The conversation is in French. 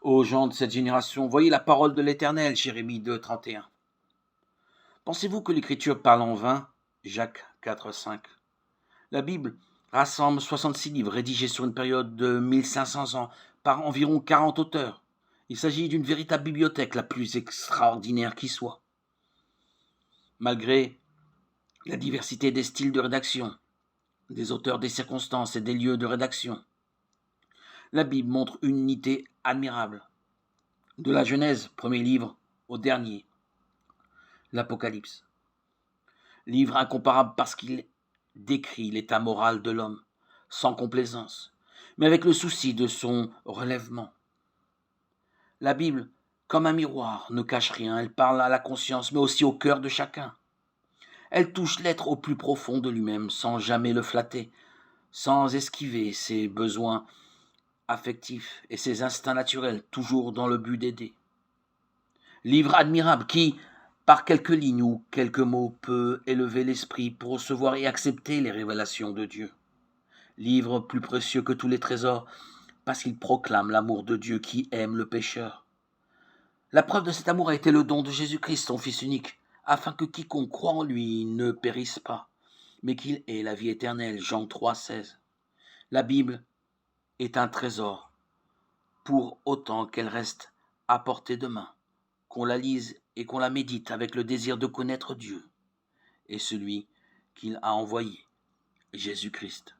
aux gens de cette génération, voyez la parole de l'Éternel, Jérémie 2, 31. Pensez-vous que l'Écriture parle en vain? Jacques 4, 5. La Bible rassemble 66 livres rédigés sur une période de 1500 ans par environ 40 auteurs. Il s'agit d'une véritable bibliothèque, la plus extraordinaire qui soit. Malgré la diversité des styles de rédaction, des auteurs, des circonstances et des lieux de rédaction, la Bible montre une unité admirable. De la Genèse, premier livre, au dernier, l'Apocalypse. Livre incomparable parce qu'il décrit l'état moral de l'homme, sans complaisance, mais avec le souci de son relèvement. La Bible, comme un miroir, ne cache rien, elle parle à la conscience, mais aussi au cœur de chacun. Elle touche l'être au plus profond de lui-même, sans jamais le flatter, sans esquiver ses besoins affectifs et ses instincts naturels, toujours dans le but d'aider. Livre admirable qui, par quelques lignes ou quelques mots, peut élever l'esprit pour recevoir et accepter les révélations de Dieu. Livre plus précieux que tous les trésors, parce qu'il proclame l'amour de Dieu qui aime le pécheur. La preuve de cet amour a été le don de Jésus-Christ, son Fils unique, afin que quiconque croit en lui ne périsse pas, mais qu'il ait la vie éternelle. Jean 3, 16. La Bible est un trésor, pour autant qu'elle reste à portée de main, qu'on la lise et qu'on la médite avec le désir de connaître Dieu et celui qu'il a envoyé, Jésus-Christ.